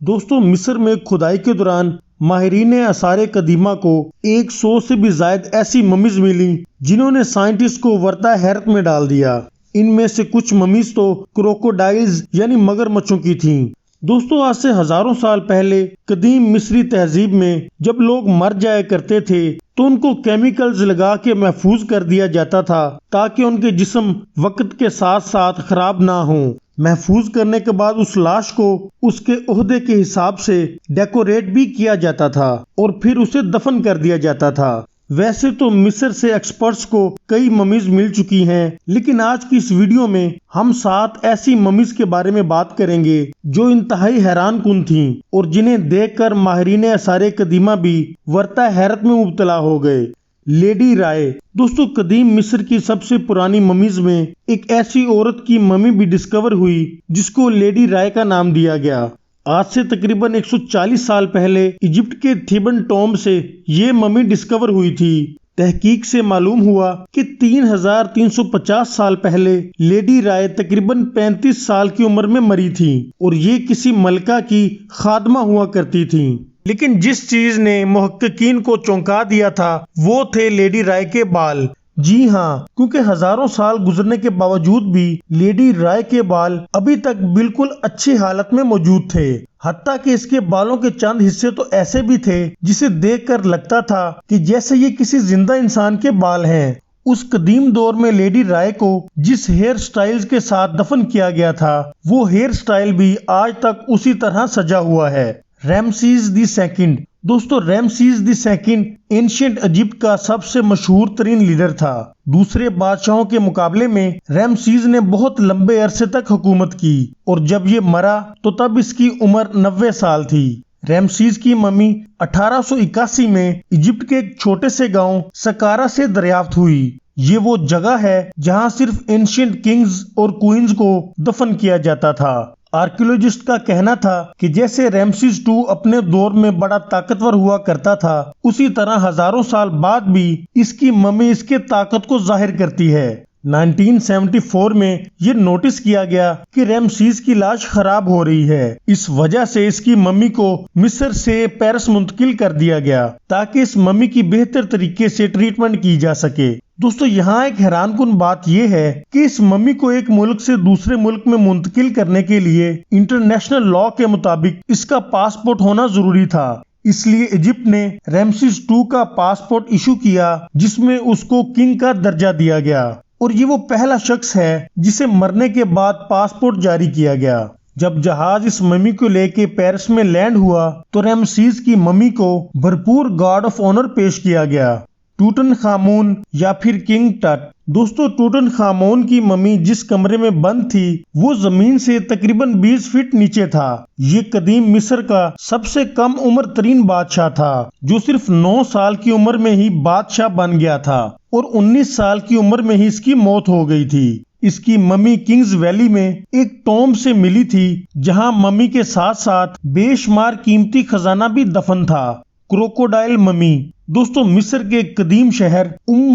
دوستوں مصر میں کھدائی کے دوران ماہرین آثار قدیمہ کو 100 سے بھی زائد ایسی ممیز ملی جنہوں نے سائنٹسٹ کو ورطہ حیرت میں ڈال دیا۔ ان میں سے کچھ ممیز تو کروکوڈائلز یعنی مگرمچھوں کی تھیں۔ دوستوں آج سے ہزاروں سال پہلے قدیم مصری تہذیب میں جب لوگ مر جایا کرتے تھے تو ان کو کیمیکلز لگا کے محفوظ کر دیا جاتا تھا تاکہ ان کے جسم وقت کے ساتھ ساتھ خراب نہ ہوں۔ محفوظ کرنے کے بعد اس لاش کو اس کے عہدے کے حساب سے ڈیکوریٹ بھی کیا جاتا تھا اور پھر اسے دفن کر دیا جاتا تھا۔ ویسے تو مصر سے ایکسپرٹس کو کئی ممیز مل چکی ہیں، لیکن آج کی اس ویڈیو میں ہم 7 ایسی ممیز کے بارے میں بات کریں گے جو انتہائی حیران کن تھیں اور جنہیں دیکھ کر ماہرین آثار قدیمہ بھی ورطہ حیرت میں مبتلا ہو گئے۔ لیڈی رائے۔ دوستوں قدیم مصر کی سب سے پرانی ممیز میں ایک ایسی عورت کی ممی بھی ڈسکور ہوئی جس کو لیڈی رائے کا نام دیا گیا۔ آج سے تقریباً 140 سال پہلے ایجپٹ کے تھیبن ٹوم سے یہ ممی ڈسکور ہوئی تھی۔ تحقیق سے معلوم ہوا کہ 3350 سال پہلے لیڈی رائے تقریباً 35 سال کی عمر میں مری تھی اور یہ کسی ملکہ کی خادمہ ہوا کرتی تھی۔ لیکن جس چیز نے محققین کو چونکا دیا تھا وہ تھے لیڈی رائے کے بال۔ جی ہاں، کیونکہ ہزاروں سال گزرنے کے باوجود بھی لیڈی رائے کے بال ابھی تک بالکل اچھی حالت میں موجود تھے۔ حتیٰ کہ اس کے بالوں کے چند حصے تو ایسے بھی تھے جسے دیکھ کر لگتا تھا کہ جیسے یہ کسی زندہ انسان کے بال ہیں۔ اس قدیم دور میں لیڈی رائے کو جس ہیئر سٹائل کے ساتھ دفن کیا گیا تھا وہ ہیئر سٹائل بھی آج تک اسی طرح سجا ہوا ہے۔ رامسیس دی سیکنڈ۔ دوستو رامسیس دی سیکنڈ اینشینٹ ایجپٹ کا سب سے مشہور ترین لیڈر تھا۔ دوسرے بادشاہوں کے مقابلے میں رامسیس نے بہت لمبے عرصے تک حکومت کی اور جب یہ مرا تو تب اس کی عمر 90 سال تھی۔ رامسیس کی ممی 1881 میں ایجپٹ کے ایک چھوٹے سے گاؤں سکارا سے دریافت ہوئی۔ یہ وہ جگہ ہے جہاں صرف اینشینٹ کنگز اور کوئنز کو دفن کیا جاتا تھا۔ آرکیولوجسٹ کا کہنا تھا کہ جیسے رامسیس II اپنے دور میں بڑا طاقتور ہوا کرتا تھا اسی طرح ہزاروں سال بعد بھی اس کی ممی اس کے طاقت کو ظاہر کرتی ہے۔ 1974 میں یہ نوٹس کیا گیا کہ رامسیس کی لاش خراب ہو رہی ہے۔ اس وجہ سے اس کی ممی کو مصر سے پیرس منتقل کر دیا گیا تاکہ اس ممی کی بہتر طریقے سے ٹریٹمنٹ کی جا سکے۔ دوستو یہاں ایک حیران کن بات یہ ہے کہ اس ممی کو ایک ملک سے دوسرے ملک میں منتقل کرنے کے لیے انٹرنیشنل لاء کے مطابق اس کا پاسپورٹ ہونا ضروری تھا۔ اس لیے ایجپٹ نے رامسیس II کا پاسپورٹ ایشو کیا جس میں اس کو کنگ کا درجہ دیا گیا اور یہ وہ پہلا شخص ہے جسے مرنے کے بعد پاسپورٹ جاری کیا گیا۔ جب جہاز اس ممی کو لے کے پیرس میں لینڈ ہوا تو رامسیس کی ممی کو بھرپور گارڈ آف آنر پیش کیا گیا۔ ٹوٹن خامون یا پھر کنگ ٹٹ۔ دوستو ٹوٹن خامون کی ممی جس کمرے میں بند تھی وہ زمین سے تقریباً 20 فٹ نیچے تھا۔ یہ قدیم مصر کا سب سے کم عمر ترین بادشاہ تھا جو صرف 9 سال کی عمر میں ہی بادشاہ بن گیا تھا اور 19 سال کی عمر میں ہی اس کی موت ہو گئی تھی۔ اس کی ممی کنگز ویلی میں ایک ٹوم سے ملی تھی جہاں ممی کے ساتھ ساتھ بے شمار قیمتی خزانہ بھی دفن تھا۔ Crocodile mummy. دوستو مصر کے قدیم شہر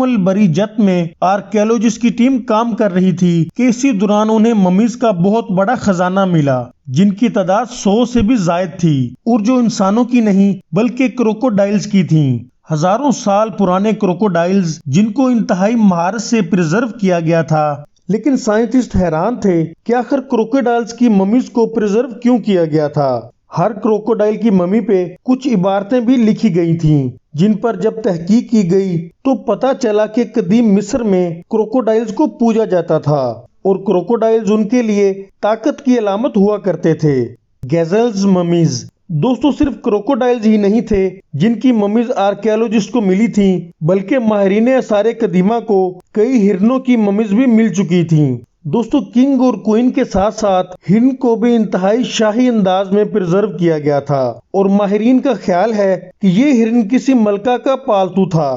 البری جت میں آرکیولوجسٹ کی ٹیم کام کر رہی تھی کہ اسی دوران انہیں ممیز کا بہت بڑا خزانہ ملا جن کی تعداد 100 سے بھی زائد تھی اور جو انسانوں کی نہیں بلکہ کروکوڈائلز کی تھیں۔ ہزاروں سال پرانے کروکوڈائلز جن کو انتہائی مہارت سے پریزرو کیا گیا تھا، لیکن سائنٹسٹ حیران تھے کہ آخر کروکوڈائلز کی ممیز کو پریزرو کیوں کیا گیا تھا۔ ہر کروکوڈائل کی ممی پہ کچھ عبارتیں بھی لکھی گئی تھیں جن پر جب تحقیق کی گئی تو پتہ چلا کہ قدیم مصر میں کروکوڈائلز کو پوجا جاتا تھا اور کروکوڈائلز ان کے لیے طاقت کی علامت ہوا کرتے تھے۔ گیزلز ممیز۔ دوستو صرف کروکوڈائلز ہی نہیں تھے جن کی ممیز آرکیولوجسٹ کو ملی تھیں بلکہ ماہرین آثار قدیمہ کو کئی ہرنوں کی ممیز بھی مل چکی تھیں۔ دوستو کنگ اور کوئن کے ساتھ ساتھ ہرن کو بھی انتہائی شاہی انداز میں پریزرو کیا گیا تھا اور ماہرین کا خیال ہے کہ یہ ہرن کسی ملکہ کا پالتو تھا۔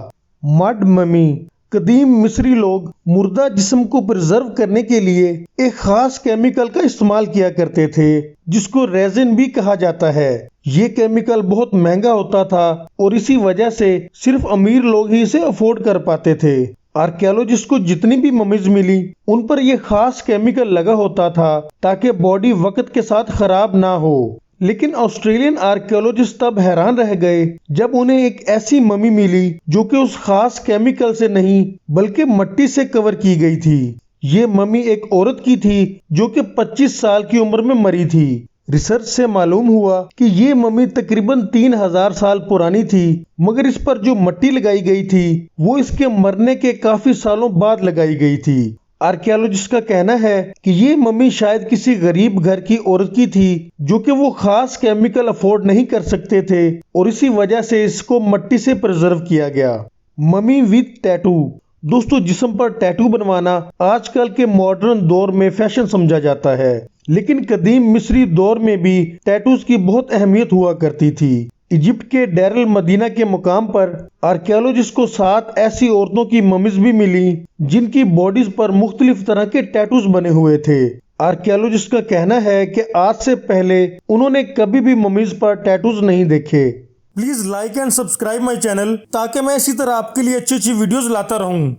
Mid mummy. قدیم مصری لوگ مردہ جسم کو پریزرو کرنے کے لیے ایک خاص کیمیکل کا استعمال کیا کرتے تھے جس کو ریزن بھی کہا جاتا ہے۔ یہ کیمیکل بہت مہنگا ہوتا تھا اور اسی وجہ سے صرف امیر لوگ ہی اسے افورڈ کر پاتے تھے۔ آرکیولوجسٹ کو جتنی بھی ممیز ملی ان پر یہ خاص کیمیکل لگا ہوتا تھا تاکہ باڈی وقت کے ساتھ خراب نہ ہو۔ لیکن آسٹریلین آرکیولوجسٹ تب حیران رہ گئے جب انہیں ایک ایسی ممی ملی جو کہ اس خاص کیمیکل سے نہیں بلکہ مٹی سے کور کی گئی تھی۔ یہ ممی ایک عورت کی تھی جو کہ 25 سال کی عمر میں مری تھی۔ ریسرچ سے معلوم ہوا کہ یہ ممی تقریباً 3000 سال پرانی تھی، مگر اس پر جو مٹی لگائی گئی تھی وہ اس کے مرنے کے کافی سالوں بعد لگائی گئی تھی۔ آرکیولوجسٹ کا کہنا ہے کہ یہ ممی شاید کسی غریب گھر کی عورت کی تھی جو کہ وہ خاص کیمیکل افورڈ نہیں کر سکتے تھے اور اسی وجہ سے اس کو مٹی سے پرزرو کیا گیا۔ Mummy with tattoo. دوستو، جسم پر ٹیٹو بنوانا آج کل کے ماڈرن دور میں فیشن سمجھا جاتا ہے، لیکن قدیم مصری دور میں بھی ٹیٹوز کی بہت اہمیت ہوا کرتی تھی۔ ایجپٹ کے ڈیر المدینہ کے مقام پر آرکیولوجسٹ کو 7 ایسی عورتوں کی ممیز بھی ملی جن کی باڈیز پر مختلف طرح کے ٹیٹوز بنے ہوئے تھے۔ آرکیولوجسٹ کا کہنا ہے کہ آج سے پہلے انہوں نے کبھی بھی ممیز پر ٹیٹوز نہیں دیکھے۔ Please like and subscribe my channel تاکہ میں اسی طرح آپ کے لیے اچھی ویڈیوز لاتا رہوں۔